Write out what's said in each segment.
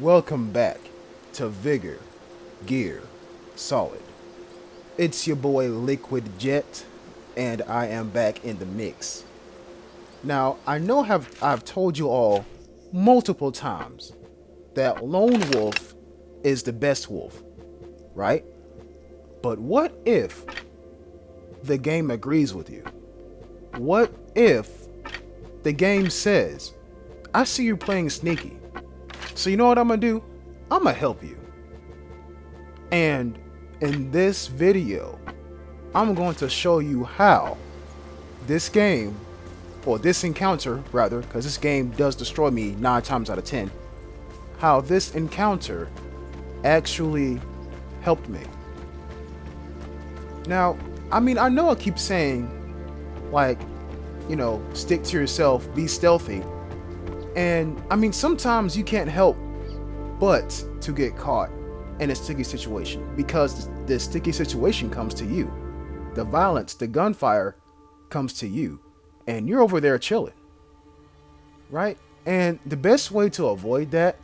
Welcome back to Vigor, Gear, Solid. It's your boy Liquid Jet, and I am back in the mix. Now, I know I've told you all multiple times that Lone Wolf is the best wolf, right? But what if the game agrees with you? What if the game says, I see you playing sneaky, so you know what I'm gonna do? I'm gonna help you. And in this video, I'm going to show you how this game, or this encounter rather, because this game does destroy me 9 times out of 10, how this encounter actually helped me. Now, I know I keep saying, like, stick to yourself, be stealthy. And sometimes you can't help but to get caught in a sticky situation, because the sticky situation comes to you. The violence, the gunfire comes to you, and you're over there chilling, right? And the best way to avoid that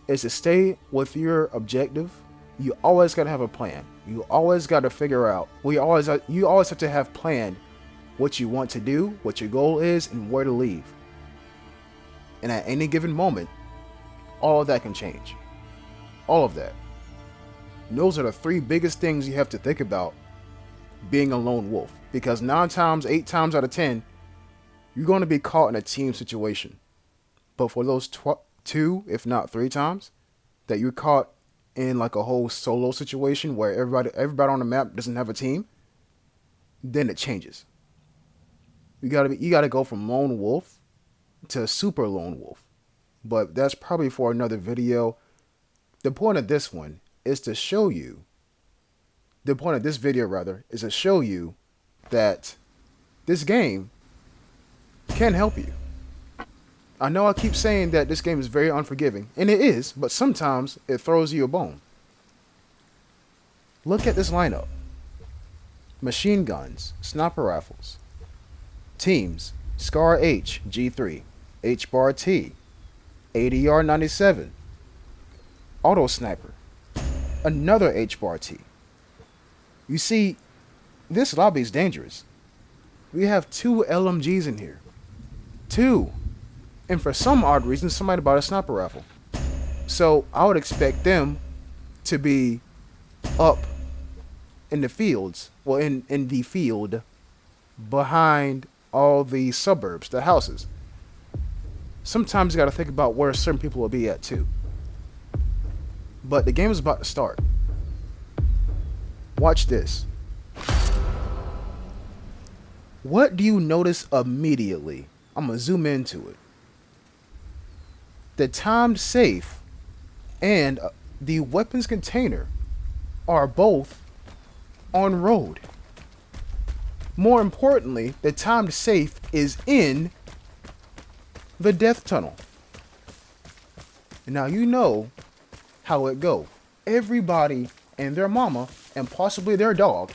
is to stay with your objective. You always got to have a plan. You always got to figure out, you always have to have planned what you want to do, what your goal is, and where to leave. And at any given moment, all of that can change. All of that. And those are the 3 biggest things you have to think about being a lone wolf. Because 9 times, 8 times out of 10, you're going to be caught in a team situation. But for those 2, if not 3 times, that you're caught in like a whole solo situation where everybody on the map doesn't have a team, then it changes. You gotta go from lone wolf to super lone wolf. But that's probably for another video. The point of this one is to show you, the point of this video rather, is to show you that this game can help you. I know I keep saying that this game is very unforgiving, and it is, but sometimes it throws you a bone. Look at this lineup. Machine guns, sniper rifles. Teams, Scar H, G3, H-Bar T, ADR 97, Auto Sniper, another H-Bar T. You see, this lobby is dangerous. We have 2 LMGs in here. 2. And for some odd reason, somebody bought a sniper rifle. So I would expect them to be up in the fields, well, in the field behind all the suburbs, the houses. Sometimes you got to think about where certain people will be at too. But the game is about to start. Watch this. What do you notice immediately? I'm going to zoom into it. The timed safe and the weapons container are both on road. More importantly, the timed safe is in the death tunnel. Now you know how it go. Everybody and their mama and possibly their dog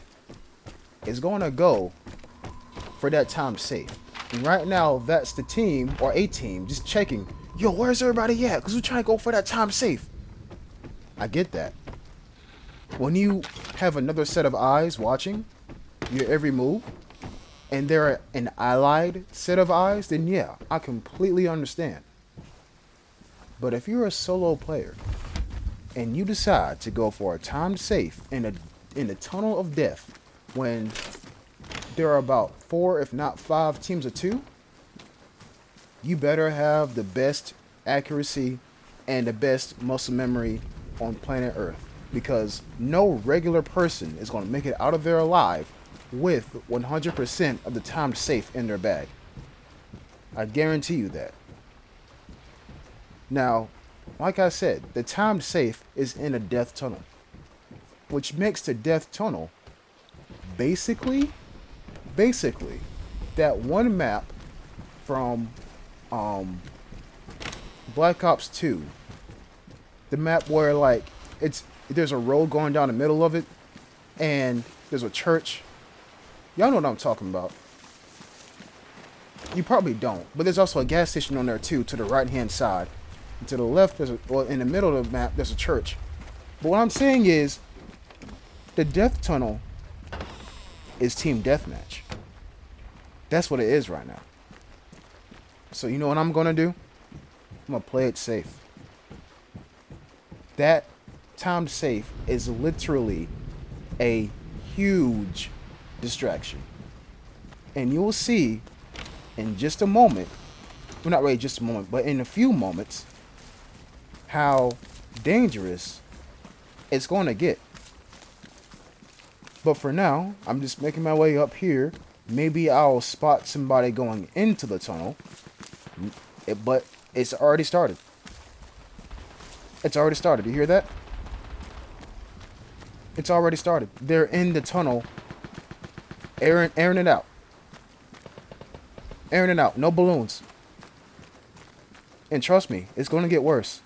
is going to go for that timed safe. And right now, that's the team or a team just checking. Yo, where's everybody at? Because we're trying to go for that timed safe. I get that. When you have another set of eyes watching your every move, and they're an allied set of eyes, then yeah, I completely understand. But if you're a solo player and you decide to go for a timed safe in the tunnel of death when there are about 4 if not 5 teams of 2, you better have the best accuracy and the best muscle memory on planet Earth, because no regular person is going to make it out of there alive with 100% of the timed safe in their bag. I guarantee you that. Now, like I said, the timed safe is in a death tunnel, which makes the death tunnel basically that one map from Black Ops 2, the map where like there's a road going down the middle of it and there's a church. Y'all know what I'm talking about. You probably don't, but there's also a gas station on there too, to the right hand side. To the left, well, in the middle of the map, there's a church. But what I'm saying is, the death tunnel is team deathmatch. That's what it is right now. So you know what I'm gonna do? I'm gonna play it safe. That timed safe is literally a huge distraction. And you'll see in just a moment, well, not really just a moment, but in a few moments, how dangerous it's going to get. But for now, I'm just making my way up here. Maybe I'll spot somebody going into the tunnel. But it's already started. It's already started. You hear that? It's already started. They're in the tunnel. Airing it out. Airing it out. No balloons. And trust me, it's going to get worse.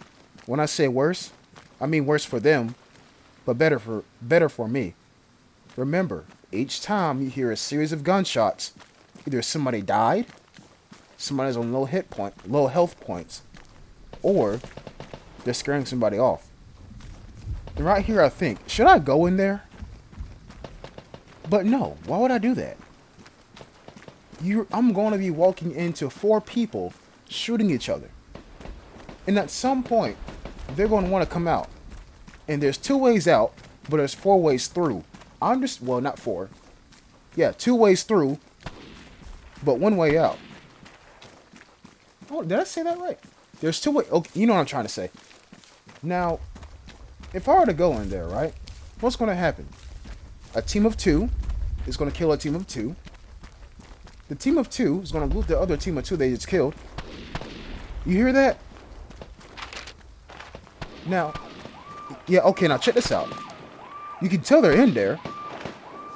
When I say worse, I mean worse for them, but better for me. Remember, each time you hear a series of gunshots, either somebody died, somebody's on low health points, or they're scaring somebody off. And right here I think, should I go in there? But no, why would I do that? I'm going to be walking into 4 people shooting each other. And at some point, they're going to want to come out. And there's 2 ways out, but there's 4 ways through. Well, not 4. Yeah, 2 ways through, but 1 way out. Oh, did I say that right? There's 2 ways. Okay, you know what I'm trying to say. Now, if I were to go in there, right? What's going to happen? A team of 2 is going to kill a team of 2. The team of 2 is going to loot the other team of 2 they just killed. You hear that? Now, yeah, okay, now check this out. You can tell they're in there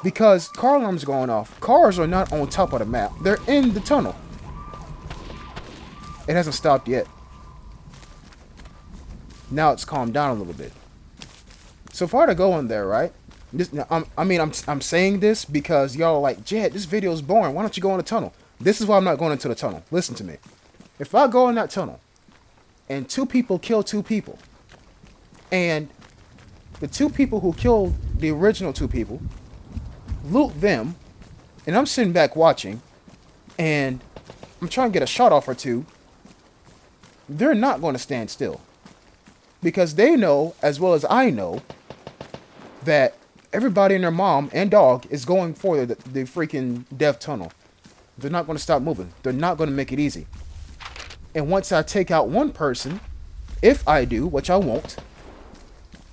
because car alarms are going off. Cars are not on top of the map. They're in the tunnel. It hasn't stopped yet. Now it's calmed down a little bit. So if I were to go in there, right? I'm saying this because y'all are like, Jed, this video is boring. Why don't you go in the tunnel? This is why I'm not going into the tunnel. Listen to me. If I go in that tunnel and 2 people kill 2 people, and the 2 people who killed the original 2 people loot them, and I'm sitting back watching, and I'm trying to get a shot off or 2, they're not going to stand still. Because they know, as well as I know, that everybody and their mom and dog is going for the freaking death tunnel. They're not going to stop moving. They're not going to make it easy. And once I take out one person, if I do, which I won't,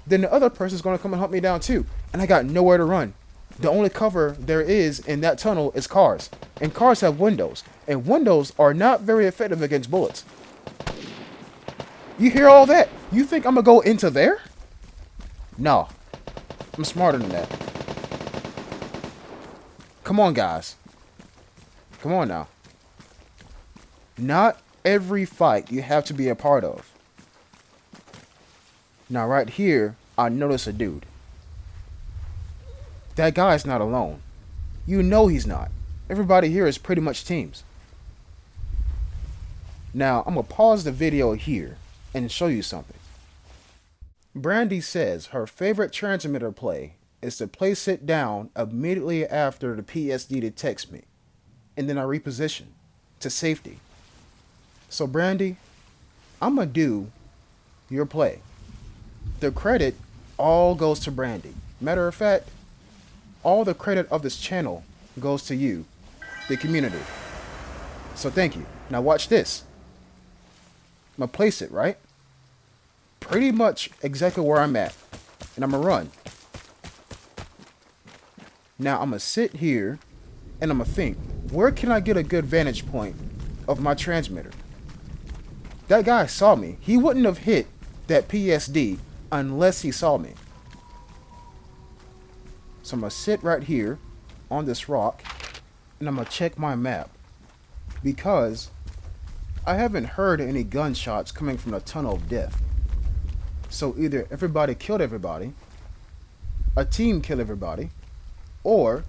then the other person's going to come and hunt me down too. And I got nowhere to run. The only cover there is in that tunnel is cars. And cars have windows. And windows are not very effective against bullets. You hear all that? You think I'm going to go into there? No. I'm smarter than that. Come on, guys. Come on now. Not every fight you have to be a part of. Now, right here, I notice a dude. That guy's not alone. You know he's not. Everybody here is pretty much teams. Now, I'm going to pause the video here and show you something. Brandy says her favorite transmitter play is to place it down immediately after the PSD detects me. And then I reposition to safety. So, Brandy, I'm going to do your play. The credit all goes to Brandy. Matter of fact, all the credit of this channel goes to you, the community. So thank you. Now watch this. I'm going to place it, right? Pretty much exactly where I'm at. And I'm going to run. Now I'm going to sit here and I'm going to think, where can I get a good vantage point of my transmitter? That guy saw me. He wouldn't have hit that PSD unless he saw me. So I'm going to sit right here on this rock and I'm going to check my map because I haven't heard any gunshots coming from the tunnel of death. So either everybody killed everybody, a team killed everybody, or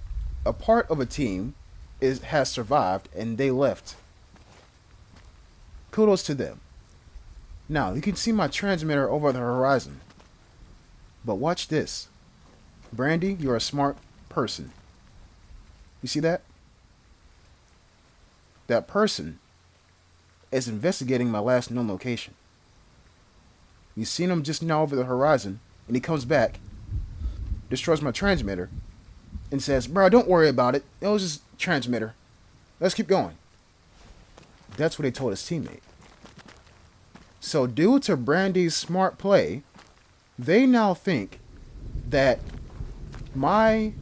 a part of a team has survived and they left. Kudos to them. Now, you can see my transmitter over the horizon. But watch this. Brandy, you're a smart person. You see that? That person is investigating my last known location. You seen him just now over the horizon, and he comes back, destroys my transmitter, and says, "Bro, don't worry about it. It was just transmitter. Let's keep going." That's what he told his teammate. So due to Brandy's smart play, they now think that my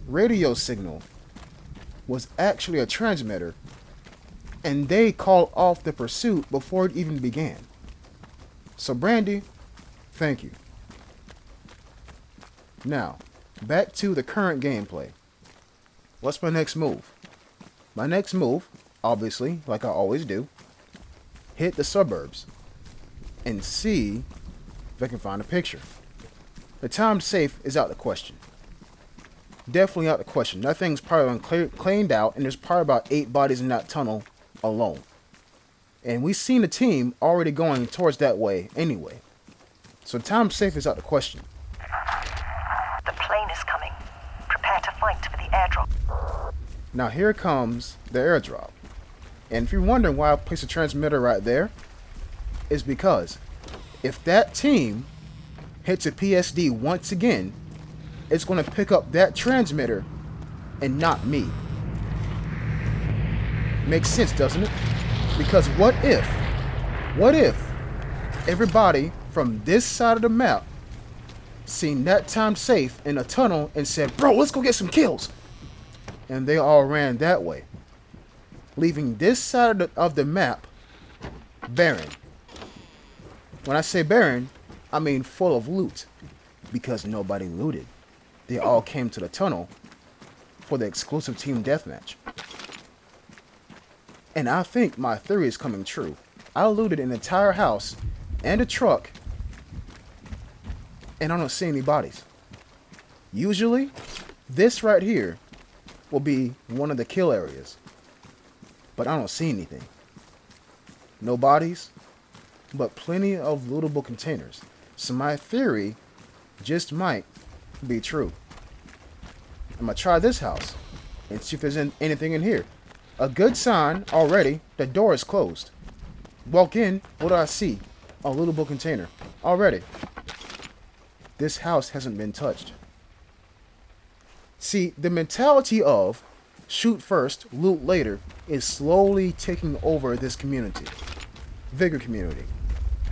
radio signal was actually a transmitter, and they called off the pursuit before it even began. So Brandy, thank you. Now, back to the current gameplay. What's my next move? My next move, obviously, like I always do, hit the suburbs and see if I can find a picture. The timed safe is out the question. Definitely out the question. That thing's probably cleaned out, and there's probably about 8 bodies in that tunnel alone. And we've seen the team already going towards that way anyway. So timed safe is out the question. The plane is coming. Prepare to fight for the airdrop. Now here comes the airdrop. And if you're wondering why I placed a transmitter right there, it's because if that team hits a PSD once again, it's going to pick up that transmitter and not me. Makes sense, doesn't it? Because what if everybody from this side of the map seen that timed safe in a tunnel and said, "Bro, let's go get some kills," and they all ran that way, leaving this side of the map barren. When I say barren, I mean full of loot, because nobody looted. They all came to the tunnel for the exclusive team deathmatch. And I think my theory is coming true. I looted an entire house and a truck, and I don't see any bodies. Usually, this right here will be one of the kill areas, but I don't see anything. No bodies, but plenty of lootable containers. So my theory just might be true. I'm gonna try this house and see if there's anything in here. A good sign already, the door is closed. Walk in, what do I see? A lootable container. Already. This house hasn't been touched. See, the mentality of shoot first, loot later is slowly taking over this community. Vigor community.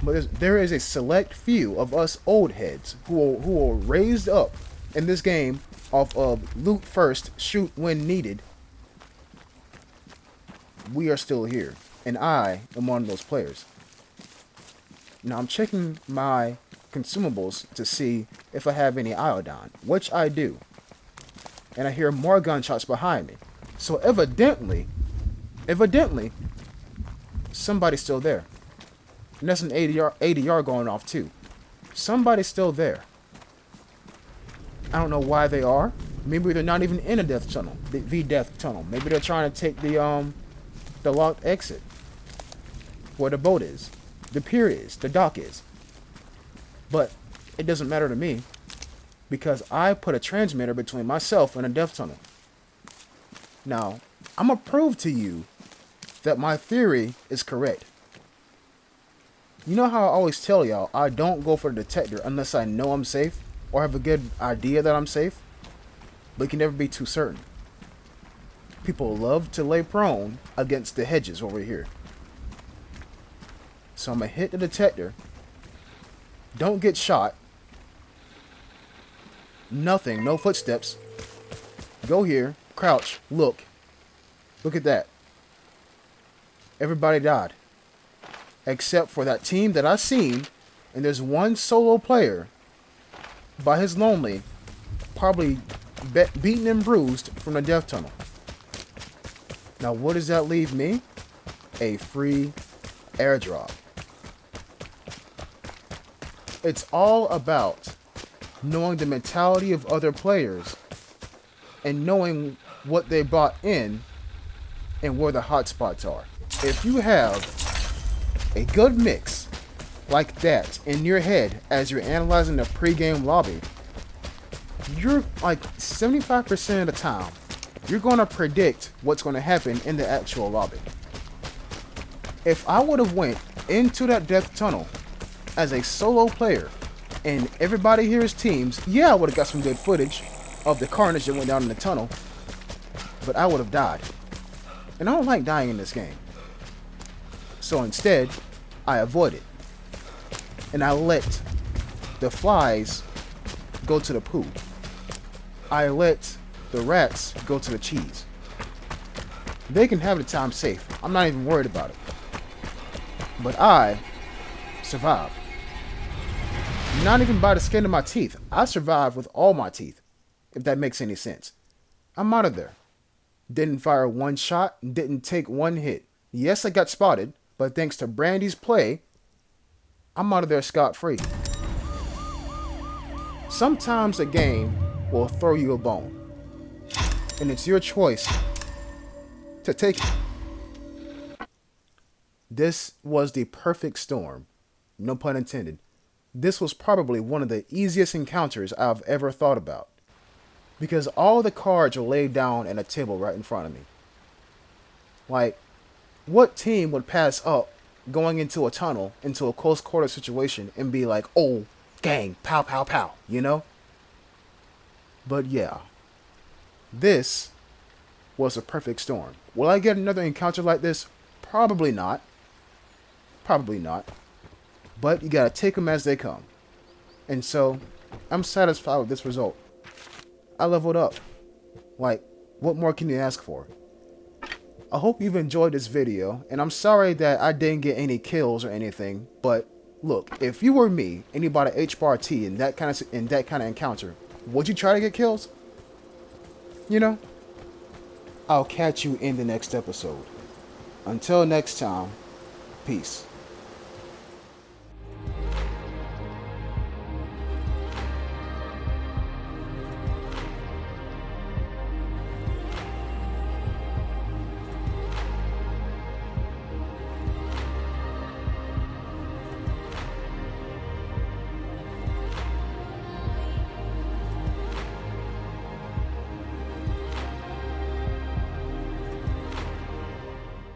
But there is a select few of us old heads who are raised up in this game off of loot first, shoot when needed. We are still here, and I am one of those players. Now I'm checking my consumables to see if I have any iodine, which I do. And I hear more gunshots behind me. So evidently, somebody's still there. And that's an 80 yard going off too. Somebody's still there. I don't know why they are. Maybe they're not even in a death tunnel, the death tunnel. Maybe they're trying to take the locked exit, where the boat is, the pier is, the dock is. But it doesn't matter to me, because I put a transmitter between myself and a death tunnel. Now, I'm gonna prove to you that my theory is correct. You know how I always tell y'all, I don't go for the detector unless I know I'm safe, or have a good idea that I'm safe, but you can never be too certain. People love to lay prone against the hedges over here. So I'm gonna hit the detector. Don't get shot. Nothing, no footsteps. Go here, crouch, look. Look at that. Everybody died. Except for that team that I seen, and there's one solo player by his lonely, probably beaten and bruised from the death tunnel. Now what does that leave me? A free airdrop. It's all about knowing the mentality of other players and knowing what they brought in and where the hotspots are. If you have a good mix like that in your head as you're analyzing the pregame lobby, you're like 75% of the time, you're going to predict what's going to happen in the actual lobby. If I would have went into that death tunnel as a solo player and everybody here is teams, yeah, I would have got some good footage of the carnage that went down in the tunnel, but I would have died. And I don't like dying in this game. So instead, I avoid it. And I let the flies go to the poo. I let the rats go to the cheese. They can have the time safe. I'm not even worried about it. But I survived. Not even by the skin of my teeth. I survived with all my teeth, if that makes any sense. I'm out of there. Didn't fire one shot, didn't take one hit. Yes, I got spotted, but thanks to Brandy's play, I'm out of there scot-free. Sometimes a game will throw you a bone, and it's your choice to take it. This was the perfect storm. No pun intended. This was probably one of the easiest encounters I've ever thought about, because all the cards are laid down at a table right in front of me. Like, what team would pass up going into a tunnel, into a close quarter situation, and be like, oh, gang, pow, pow, pow, you know? But yeah, this was a perfect storm. Will I get another encounter like this? Probably not. Probably not. But you gotta take them as they come. And so, I'm satisfied with this result. I leveled up. Like, what more can you ask for? I hope you've enjoyed this video, and I'm sorry that I didn't get any kills or anything, but look, if you were me, anybody H-bar T in that kind of encounter, would you try to get kills? You know? I'll catch you in the next episode. Until next time, peace.